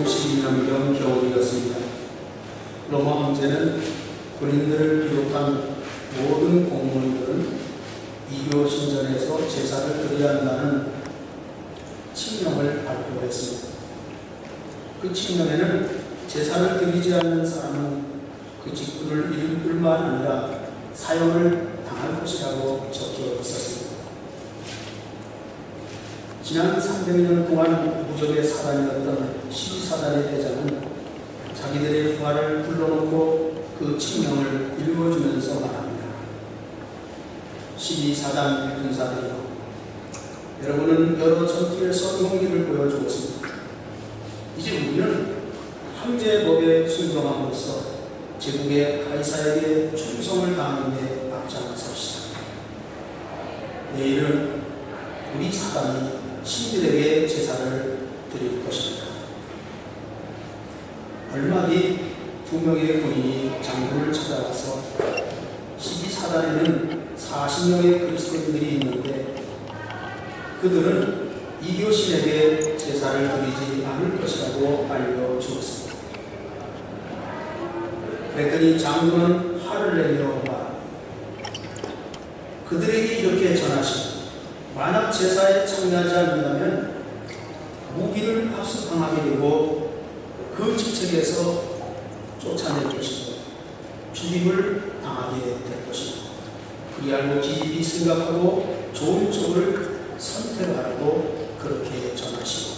52년경 겨울이었습니다. 로마 황제는 군인들을 비롯한 모든 공무원들은 이교 신전에서 제사를 드려야 한다는 칙령을 발표했습니다. 그 칙령에는 제사를 드리지 않는 사람은 그 직분을 잃을 뿐만 아니라 사형을 당할 것이라고 적혀 있었습니다. 지난 300년 동안 무적의 사단이었던 시비사단의 대장은 자기들의 부하를 불러놓고 그 칙령을 읽어주면서 말합니다. 시비사단 군사들이여, 여러분은 여러 전투에서 용기를 보여주었습니다. 이제 우리는 황제의 법에 순종함으로써 제국의 가이사에게 충성을 다하는 데 앞장섭시다. 내일은 우리 사단이 신들에게 제사를 드릴 것입니다. 얼마 뒤 2명의 군인이 장군을 찾아와서 시비사단에는 40명의 그리스도인들이 있는데 그들은 이교신에게 제사를 드리지 않을 것이라고 알려주었습니다. 그랬더니 장군은 화를 내며 말합니다. 그들에게 이렇게 전하시오. 만약 제사에 참여하지 않는다면 무기를 압수당하게 되고 그 직책에서 쫓아낼 것이고 죽임을 당하게 될 것이고 그리하고 깊이 생각하고 좋은 쪽을 선택하라고 그렇게 전하시고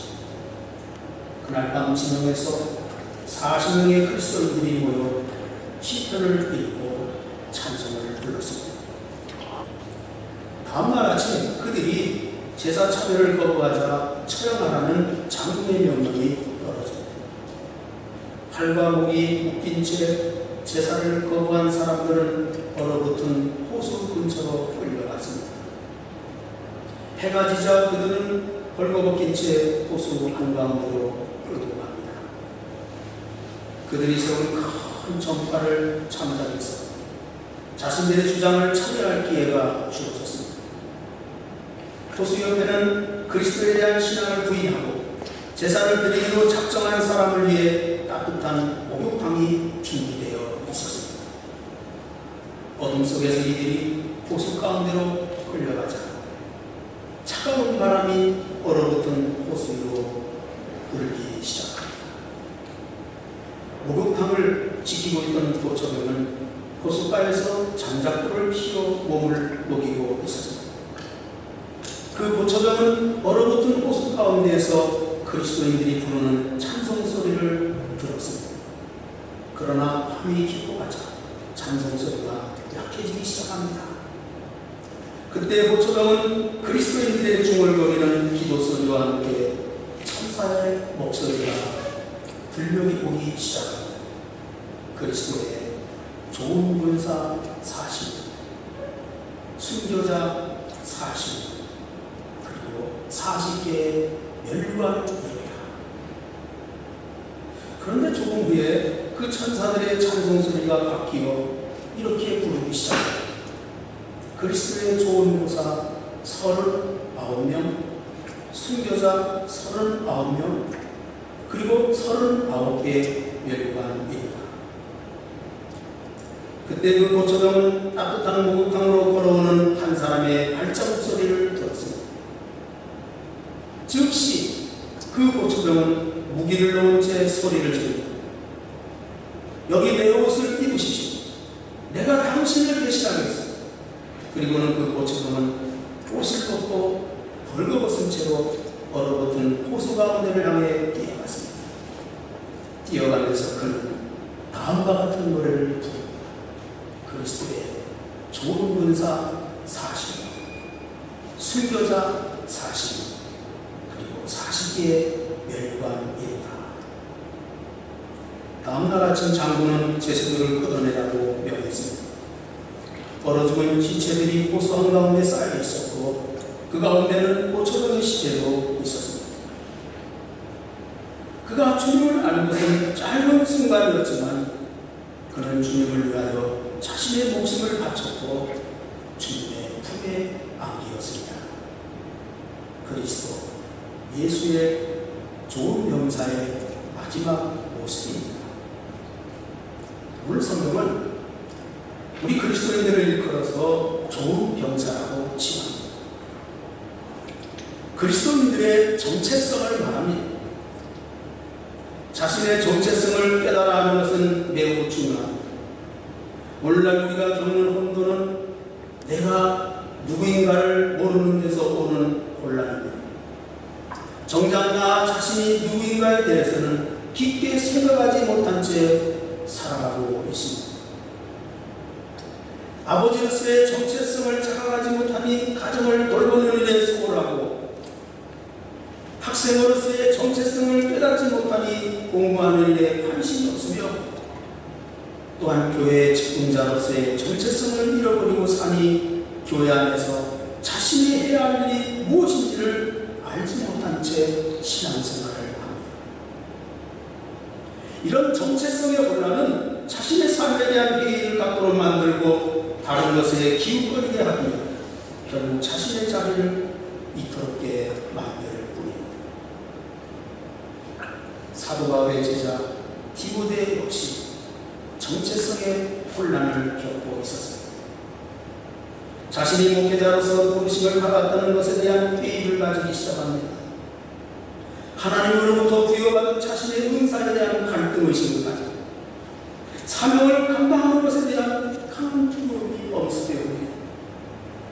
그날 밤 진영에서 40명의 그리스도인들이 모여 시편을 읽고 찬송을 불렀습니다. 다음날 아침 그들이 제사 참여를 거부하자 처형하라는 장군의 명령이 떨어집니다. 팔과 목이 묶인 채 제사를 거부한 사람들은 얼어붙은 호수 근처로 끌려갔습니다. 해가 지자 그들은 벌거벗긴 채 호수 한가운데로 끌고 갑니다. 그들이 세운 큰 전파를 참작해서 자신들의 주장을 참여할 기회가 주어졌습니다. 호수 옆에는 그리스도에 대한 신앙을 부인하고 제사를 드리기로 작정한 사람을 위해 따뜻한 목욕탕이 준비되어 있었습니다. 어둠 속에서 이들이 호수 가운데로 끌려가자 차가운 바람이 얼어붙은 호수 위로 불기 시작합니다. 목욕탕을 지키고 있던 도처병은 호숫가에서 장작불을 피워 몸을 녹이고 있었습니다. 그 보초병은 얼어붙은 호수 가운데에서 그리스도인들이 부르는 찬송 소리를 들었습니다. 그러나 밤이 깊고 가자 찬송 소리가 약해지기 시작합니다. 그때 보초병은 그리스도인들의 중얼거리는 기도 소리와 함께 천사의 목소리가 들려오기 오기 시작합니다. 그리스도의 좋은 군사 40, 순교자 40, 40개의 멸류관 이루리라. 그런데 조금 후에 그 천사들의 찬송 소리가 바뀌어 이렇게 부르기 시작합니다. 그리스도의 좋은 모사 39명, 순교자 39명, 그리고 39개의 멸류관이다. 그때 그 보초병은 따뜻한 목욕탕으로 걸어오는 한 사람의 발자국 소리를 들었습니다. 즉시 그 보초병은 무기를 놓은 채 소리를 지릅니다. 여기 내 옷을 입으십시오. 내가 당신을 대신하겠습니다. 그리고는 그 보초병은 옷을 벗고 벌거벗은 채로 얼어붙은 호수 가운데를 향해 뛰어갔습니다. 뛰어가면서 그는 다음과 같은 노래를 부릅니다. 그리스도의 좋은 군사 40, 순교자 40, 그리고 40개의 멸류관이다. 다음날 아침 장군은 제수들을 끌어내라고 명했습니다. 얼어 죽은 시체들이 호수 한가운데 쌓여 있었고 그 가운데는 보초병의 시체도 있었습니다. 그가 주님을 아는 것은 짧은 순간이었지만 그는 주님을 위하여 자신의 목숨을 바쳤고 주님의 품에 안기었습니다. 그리스도 예수의 좋은 명사의 마지막 모습입니다. 오늘 성경은 우리 그리스도인들을 일컬어서 좋은 병사라고 칭합니다. 그리스도인들의 정체성을 말합니다. 자신의 정체성을 깨달아 하는 것은 매우 중요합니다. 오늘날 우리가 겪는 혼돈은 내가 누구인가를 모르는 데서 오는 혼란입니다. 정작 나 자신이 누구인가에 대해서는 깊게 생각하지 못한 채 살아가고 있습니다. 아버지로서의 정체성을 자각하지 못하니 가정을 돌보는 일에 소홀하고, 학생으로서의 정체성을 깨닫지 못하니 공부하는 일에 관심이 없으며, 또한 교회의 직분자로서의 정체성을 잃어버리고 사니 교회 안에서 자신이 해야 할 일이 무엇인지를 알지 못한 채 신앙생활을 합니다. 이런 정체성의 혼란은 자신의 삶에 대한 회의를 갖도록 만들고 다른 것에 기웃거리게 하며 결국 자신의 자리를 이토롭게 만들 뿐입니다. 사도 바울의 제자 디모데 역시 정체성의 혼란을 겪고 있었습니다. 자신이 목회자로서 부르심을 받았다는 것에 대한 회의를 가지기 시작합니다. 하나님으로부터 부여받은 자신의 은사에 대한 갈등의식을 가지고 사명을 감당하는 것에 대한 강한 두려움이 엄습되고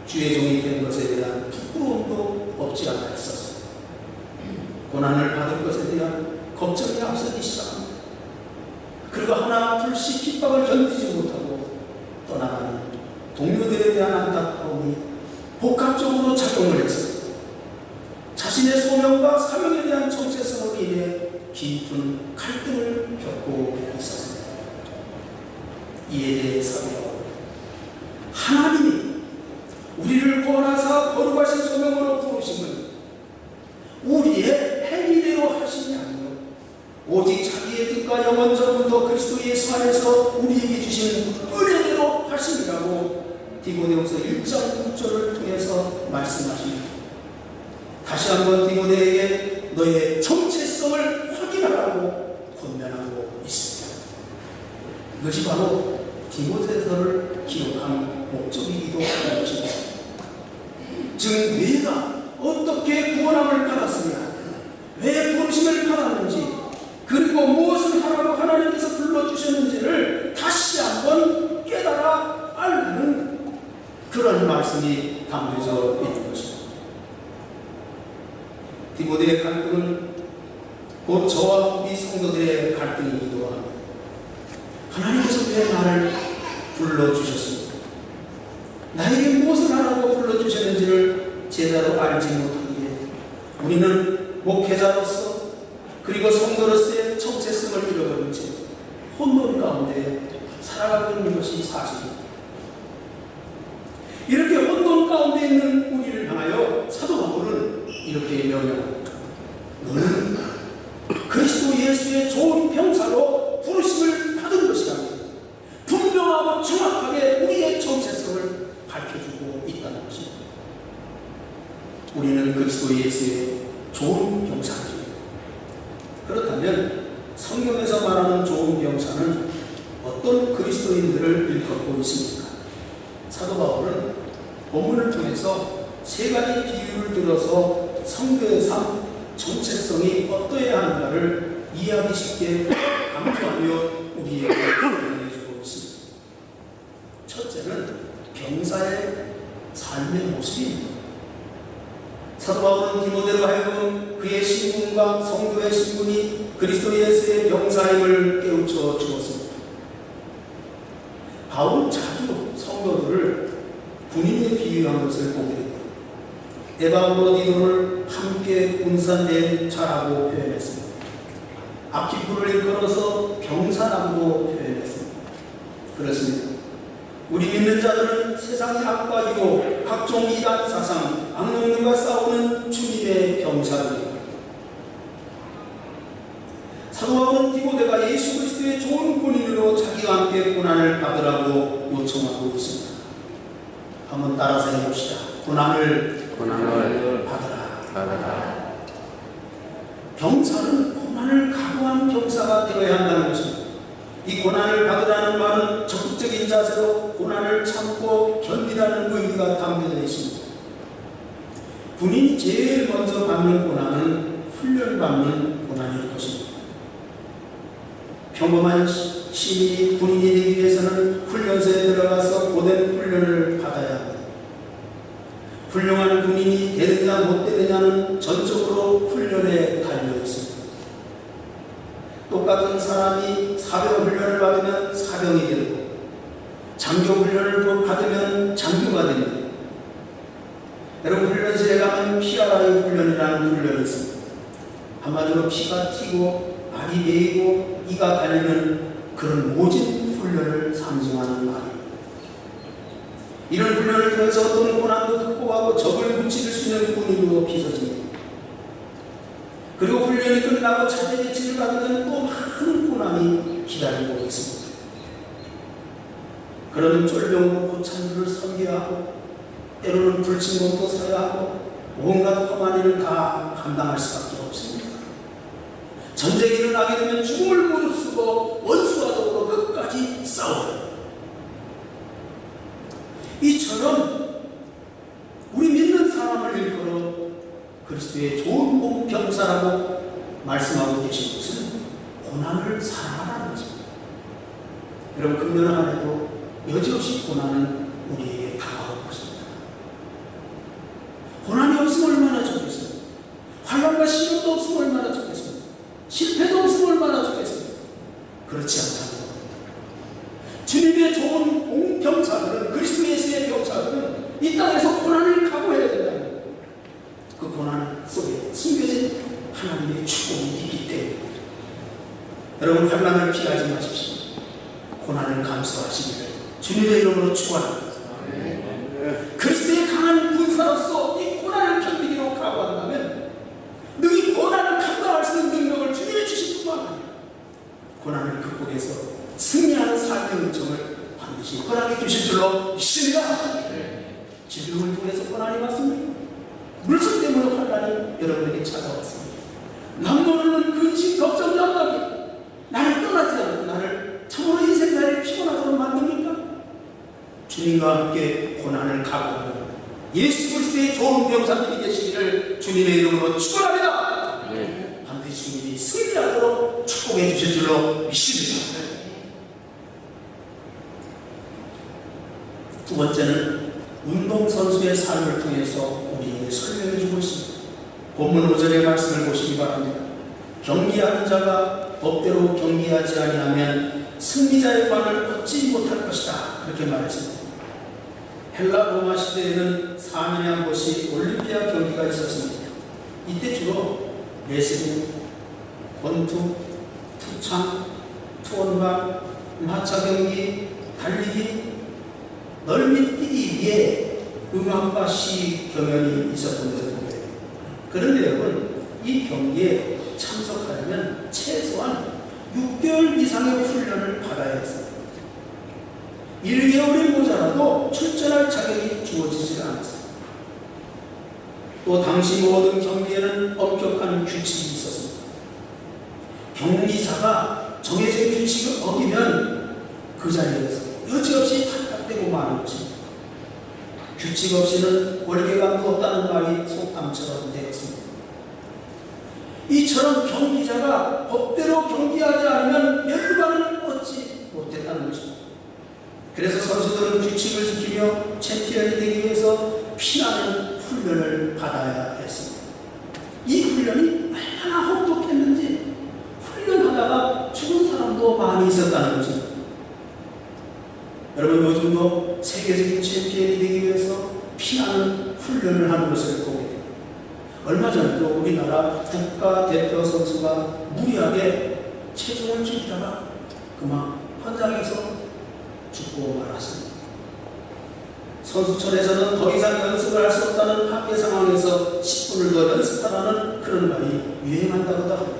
주의 종이 된 것에 대한 부끄러움도 없지 않아 있었습니다. 고난을 받을 것에 대한 걱정이 앞서기 시작합니다. 그리고 하나 둘씩 핍박을 견디지 못하고 떠나가는 동료들에 대한 안타까움이 복합적으로 작용을 해서 자신의 소명과 사명에 대한 정체성으로 인해 깊은 갈등을 겪고 있었습니다. 이에 대해 사도 바울은 하나님이 우리를 구원하사 거룩하신 소명으로 부르심은 우리의 행위대로 하심이 아니요 오직 자기의 뜻과 영원전부터 그리스도 예수 안에서 우리에게 주신 은혜대로 하심이라고 디모데후서 1장 6절을 통해서 말씀하십니다. 다시 한번 디모데에게 너의 정체성을 확인하라고 권면하고 있습니다. 이것이 바로 디모데서를 기록한 목적이기도 한 것입니다. 즉 내가 어떻게 구원함을 받았으며 왜 부르심을 받았는지 그리고 무엇을 하라고 하나님께서 불러주셨는지를 다시 한번 깨달아 알는 그런 말씀이 담겨져 있는 것입니다. 디모데의 갈등은 곧 저와 우리 성도들의 갈등이기도 합니다. 하나님께서 왜 나를 불러주셨습니까? 나에게 무엇을 하라고 불러주셨는지를 제대로 알지 못하기에 우리는 목회자로서 그리고 성도로서의 정체성을 잃어버린 채 혼돈 가운데 살아가고 있는 것이 사실입니다. 이렇게 혼돈 가운데 있는 우리를 향하여 사도 바울은 이렇게 명령합니다. 너는 그리스도 예수의 좋은 병사로 부르심을 받은 것이라 분명하고 정확하게 우리의 정체성을 밝혀주고 있다는 것입니다. 우리는 그리스도 예수의 좋은 병사입니다. 그렇다면 성경에서 말하는 좋은 병사는 어떤 그리스도인들을 일컫고 있습니까? 사도 바울은 본문을 통해서 세 가지 비유를 들어서 성도의 삶 정체성이 어떠해야 하는가를 이해하기 쉽게 강조하며 우리에게 알려주고 있습니다. 첫째는 병사의 삶의 모습입니다. 사도 바울은 디모데로 하여금 그의 신분과 성도의 신분이 그리스도 예수의 병사임을 깨우쳐 주었습니다. 바울은 자주 성도들을 군인에 비유한 것을 보게 됩니다. 에바브로디도를 함께 군사된 자라고 표현했습니다. 아키프를 일컬어서 병사라고 표현했습니다. 그렇습니다. 우리 믿는 자들은 세상의 악과 유혹, 각종 이단 사상, 악령들과 싸우는 주님의 병사들입니다. 사도 바울은 디모데가 예수 그리스도의 좋은 군인으로 자기와 함께 고난을 받으라고 요청하고 있습니다. 한번 따라서 해봅시다. 고난을 받으라. 병사는 고난을 강 강한 병사가 되어야 한다는 것입니다. 이 고난을 받으라는 말은 적극적인 자세로 고난을 참고 견디라는 의미가 담겨져 있습니다. 군인이 제일 먼저 받는 고난은 훈련받는 고난일 것입니다. 평범한 시민이 군인이 되기 위해서는 훈련소에 들어가서 고된 훈련을 받아야 합니다. 훌륭한 군인이 되느냐 못 되느냐는 전적으로 훈련에 달려 있습니다. 똑같은 사람이 사병 훈련을 받으면 사병이 되고 장교 훈련을 받으면 장교가 됩니다. 여러분, 훈련소에 가면 PRI 훈련이라는 훈련이 있습니다. 한마디로 피가 튀고 알이 베이고 이가 갈리는 그런 모진 훈련을 상징하는 말입니다. 이런 훈련을 통해서 어떤 고난도 극복하고 적을 무찌를 수 있는 군인으로 빚어집니다. 그리고 훈련이 끝나고 차대 배치를 받으면 또 많은 고난이 기다리고 있습니다. 그러면 쫄병으로 고참들을 섬겨야 하고 때로는 불침범도 서야 하고 온갖 험한 일을 다 감당할 수밖에 없습니다. 전쟁이 일어나게 되면 죽음을 무릅쓰고 원수와 더불어 끝까지 싸워요. 이처럼 우리 믿는 사람을 일컬어 그리스도의 좋은 몸병사라고 말씀하고 계신 것은 고난을 사랑하라는 것입니다. 여러분, 금년 한 해도 여지없이 고난은 우리에게 다가올 것입니다. 고난이 없으면 얼마나 좋겠습니까? 환난과 시련도 없으면 얼마나 좋겠습니까? 실패도 없으면 얼마나 좋겠습니까? 그렇지 않다는 겁니다. 주님의 좋은 공병사들은, 그리스도 예수의 병사들은 이 땅에서 고난을 각오해야 된다는 겁니다. 그 고난 속에 숨겨진 하나님의 축복이 있기 때문입니다. 여러분, 환난을 피하지 마십시오. 고난을 감수하시기를 주님의 이름으로 축원합니다. 그리스도의 강한 군사로서 이 고난을 견디기로 각오한다면 너희 고난을 감당할 수 있는 능력을 주님이 주실 뿐만 아니라 고난을 극복해서 승리하는 삶의 은총을 반드시 허락해 주실 줄로 믿습니다. 질병을 통해서 고난이 왔습니다. 물질 때문에 환난이 여러분에게 찾아왔습니다. 남 모르는 근심, 걱정, 염려이 나를 떠나지 않고 나를 참으로 인생살이 피곤하도록 만듭니까? 주님과 함께 고난을 각오하는 예수 그리스도의 좋은 병사들이 되시기를 주님의 이름으로 축원합니다. 반드시 주님이 승리하도록 축복해 주실 줄로 믿습니다. 두 번째는 운동선수의 삶을 통해서 우리에게 설명해 주고 있습니다. 본문 5절의 말씀을 보시기 바랍니다. 경기하는 자가 법대로 경기하지 아니하면 승리자의 관을 얻지 못할 것이다. 그렇게 말했습니다. 헬라 로마 시대에는 4년에 한 번씩 올림피아 경기가 있었습니다. 이때 주로 레슬링, 권투, 투창, 투원방, 마차 경기, 달리기, 넓이 뛰기 위해 음악과 시 경연이 있었던 것을 보게 됩니다. 그런데 여러분, 이 경기에 참석하려면 최소한 6개월 이상의 훈련을 받아야 했습니다. 1개월이 모자라도 출전할 자격이 주어지지 않았습니다. 또 당시 모든 경기에는 엄격한 규칙이 있었습니다. 경기자가 정해진 규칙을 어기면 그 자리에서 여지없이 탈락되고 마는 것입니다. 규칙 없이는 월계감도 없다는 말이 속담처럼 되었습니다. 이처럼 경기자가 법대로 경기하지 않으면 멸관을 얻지 못했다는 것입니다. 그래서 선수들은 규칙을 지키며 챔피언이 되기 위해서 피나는 훈련을 받아야 했습니다. 이 훈련이 얼마나 혹독했는지 훈련하다가 죽은 사람도 많이 있었다는 것입니다. 여러분, 요즘도 세계적인 챔피언이 되기 위해서 피나는 훈련을 하는 것을 보게 됩니다. 얼마 전에도 우리나라 국가대표 선수가 무리하게 체중을 줄이다가 그만 현장에서 죽고 말았습니다. 선수촌에서는 더 이상 연습을 할 수 없다는 한계 상황에서 10분을 더 연습하라는 그런 말이 유행한다고도 합니다.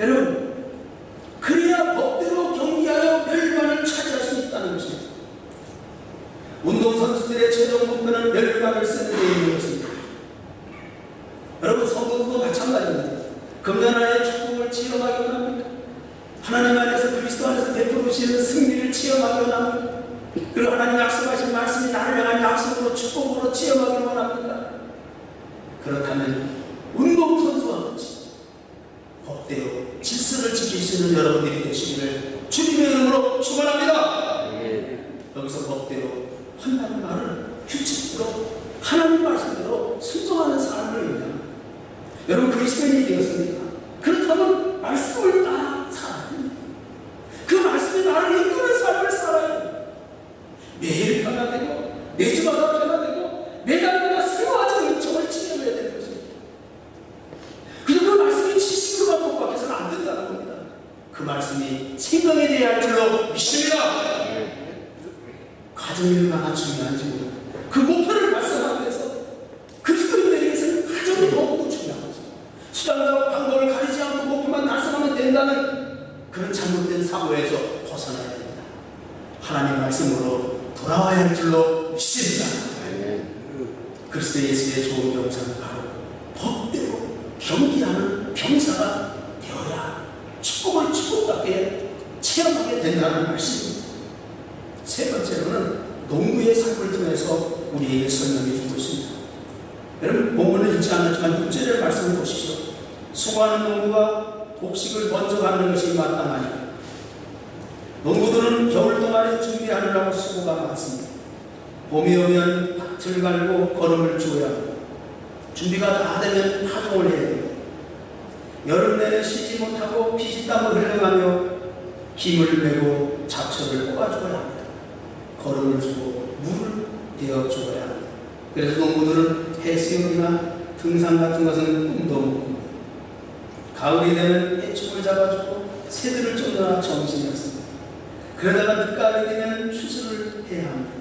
여러분, 그래야 법대로 경기하여 멸관을 차지할 수 있다는 것입니다. 운동선수들의 최종 목표는 멸관을 쓰는 데 있는 것입니다. 여러분, 성도도 마찬가지입니다. 금년 안에 축복을 체험하기 원합니까? 하나님 안에서 그리스도 안에서 베풀으시는 승리를 체험하기 원합니까? 그리고 하나님 약속하신 말씀이 나를 향한 약속으로 축복으로 체험하기 원합니까? 그렇다면 운동선수와 같이 법대로 질서를 지킬 수 있는 여러분들이 되시기를 주님의 이름으로 축원합니다. 여기서 법대로 한다는 말은 규칙대로 하나님 말씀대로 순종하는 삶을 의미합니다. 여러분 그리스도인이 되었습니까? 그렇다면 말씀을 따라 살아야 합니다. 그 말씀이 나를 이끄는 삶을 살아야 합니다. 매일 변화되고 매주마다 변화되고 매달마다 새로워지는 은총을 지켜야 되는 것입니다. 그리고 그 말씀이 지식으로만 복박해서는 안 된다는 겁니다. 그 말씀이 생명에 대해야 할 줄로 믿습니다. 가정이 얼마나 중요한지 모릅니다. 그 목표를 달성하기 위해서 그리스도인들에게서는 가정이 더욱더 중요한 거죠. 수단과 방법을 가리지 않고 목표만 달성하면 된다는 그런 잘못된 사고에서 벗어나야 됩니다. 하나님 말씀으로 돌아와야 할 줄로 믿습니다. 그리스도 예수의 좋은 병사는 바로 법대로 경기하는 병사가 되어야 축복을 축복답게 체험하게 된다는 말씀입니다. 세 번째로는 농부의 삶을 통해서 우리에게 설명해 주고 있습니다. 여러분 본문을 읽지 않았지만 6절의 말씀을 보십시오. 수고하는 농부가 곡식을 먼저 받는 것이 마땅하니 농부들은 겨울 동안에 준비하느라고 수고가 많습니다. 봄이 오면 밭을 갈고 거름을 주어야 합니다. 준비가 다 되면 파종을 해야 됩니다. 여름 내내 쉬지 못하고 피지땀을 흘려가며 힘을 내고 잡초를 뽑아주어야 합니다. 거름을 주고 물을 대어주어야 합니다. 그래서 농부들은 해수욕이나 등산 같은 것은 꿈도 못 꿉니다. 가을이 되면 해충을 잡아주고 새들을 쫓느라 정신이 없습니다. 그러다가 늦가을이 되면 추수를 해야 합니다.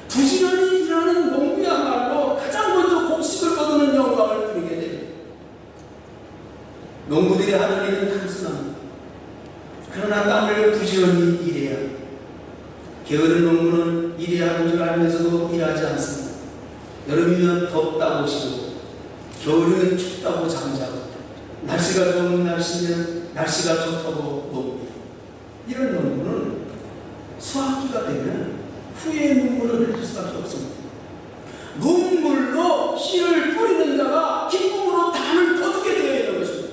부지런히 일하는 농부야말로 가장 먼저 곡식을 거두는 영광을 누리게 됩니다. 농부들이 하는 일은 단순합니다. 그러나 땀 흘려 부지런히 일해야 합니다. 게으른 농부는 일해야 하는 줄 알면서도 일하지 않습니다. 여름이면 덥다고 쉬고 겨울이면 춥다고 잠자고 날씨가 좋은 날씨면 날씨가 좋다고 놉니다. 이런 농부는 수확기가 되면 후에 눈물을 흘릴 수밖에 없습니다. 눈물로 씨를 뿌리는 자가 기쁨으로 담을 거두게 되어 있는 것입니다.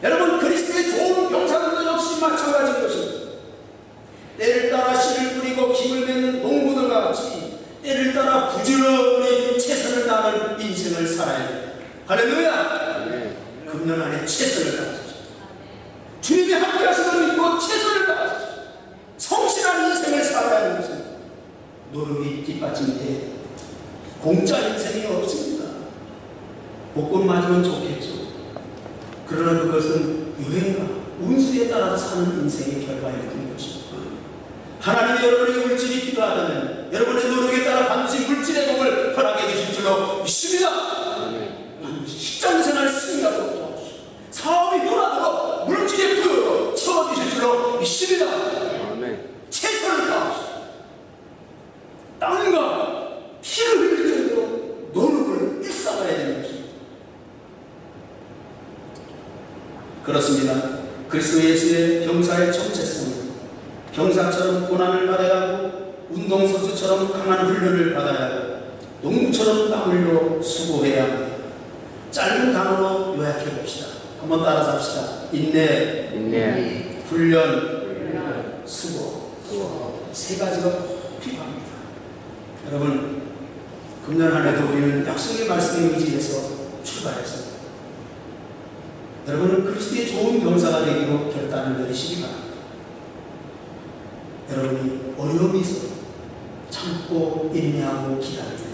여러분 그리스도의 좋은 병사들도 역시 마찬가지인 것입니다. 때를 따라 씨를 뿌리고 김을 맺는 농부들과 같이 때를 따라 부지런히 최선을 다하는 인생을 살아야 됩니다. 할렐루야! 금년 안에 최선을 다하십시오. 주님이 함께 하시는 믿고 최선을 다하십시오. 성실한 인생을 살아야 하는 것입니다. 노름이 뒷받침돼 공짜 인생이 없습니다. 복권 맞으면 좋겠죠. 그러나 그것은 유행과 운수에 따라서 사는 인생의 결과였던 것입니다. 하나님이 여러분에게 물질이 필요하다면 여러분의 노력에 따라 반드시 물질의 복을 허락해 주실 줄로 믿습니다. 반드시 직장생활 승리하도록 도와주시고 사업이 변화도록 물질의 부여로 채워주실 줄로 믿습니다. 최선을 다하십시오. 땀과 피를 흘릴 정도로 노력을 일삼아야 되는 것입니다. 그렇습니다. 그리스도 예수의 병사의 정체성은 병사처럼 고난을 받아야 하고 운동선수처럼 강한 훈련을 받아야 하고 농부처럼 땀 흘려 수고해야 합니다. 짧은 단어로 요약해 봅시다. 한번 따라서 합시다. 인내, 훈련, 수고. 세 가지가 필요합니다. 여러분 금년 한 해도 우리는 약속의 말씀에 의지해서 출발해서 여러분은 그리스도의 좋은 병사가 되기로 결단을 내리시기 바랍니다. 여러분이 어려움이 있어 참고 인내하고 기다리고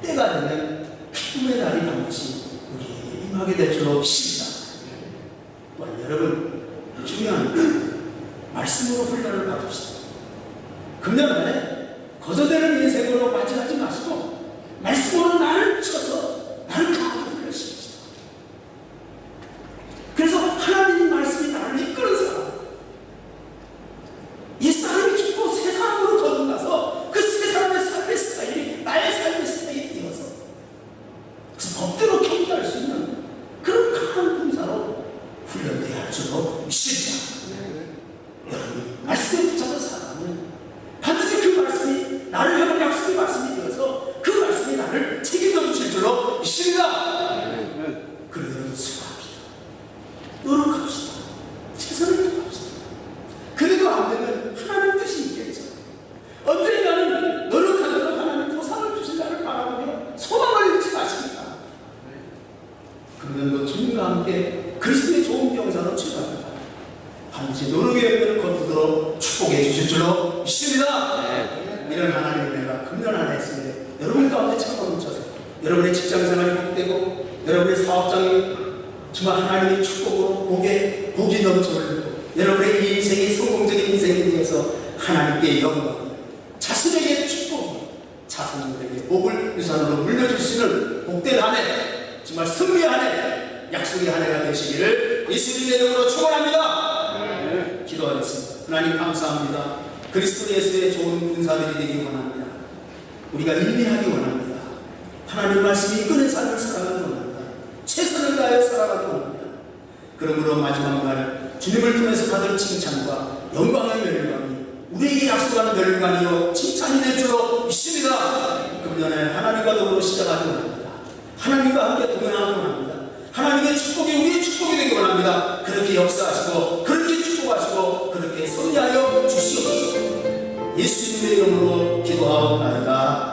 때가 되면 기쁨의 날이 반드시 우리에게 임하게 될 줄로 믿습니다. 여러분 중요한 말씀으로 훈련을 받읍시다. 금년 안에 거저되는 인생으로 맞이하지 마시고 말씀으로 나를 쳐서 나를 강하게 훈련시킵시다. 그래서 하나님 말씀이 나를 이끄는 사람, 이 사람이 죽고 새 사람으로 거듭나서 그 새 사람의 삶의 스타일이 나의 삶의 스타일이 되어서 그래서 법대로 경기할 수 있는 이런 하나님의 은혜가 금년 안에 있습니다. 여러분 가운데 차고 넘쳐서 여러분의 직장생활이 복되고 여러분의 사업장이 정말 하나님의 축복으로 복이 넘쳐 흐르고 여러분의 인생이 성공적인 인생에 대해서 하나님께 영광, 자신에게 축복, 자손들에게 복을 유산으로 물려주시는 복된 한 해, 정말 승리의 한 해, 약속의 한 해가 되시기를 예수님의 이름으로 축원합니다. 기도하겠습니다. 하나님 감사합니다. 그리스도 예수의 좋은 군사들이 되기 원합니다. 우리가 인내하기 원합니다. 하나님 말씀이 이끄는 삶을 살아가기 원합니다. 최선을 다해 살아가기 원합니다. 그러므로 마지막 날 주님을 통해서 받을 칭찬과 영광의 멸관이 우리에게 약속한 멸관이요 칭찬이 될 줄로 믿습니다. 금년에 하나님과 더불어 시작하기 원합니다. 하나님과 함께 동행하기 원합니다. 하나님의 축복이 우리의 축복이 되기 원합니다. 그렇게 역사하시고 그렇게 축복하시고 그렇게 섭리하여 주시옵소서. 예수님의 이름으로 기도하옵나이다.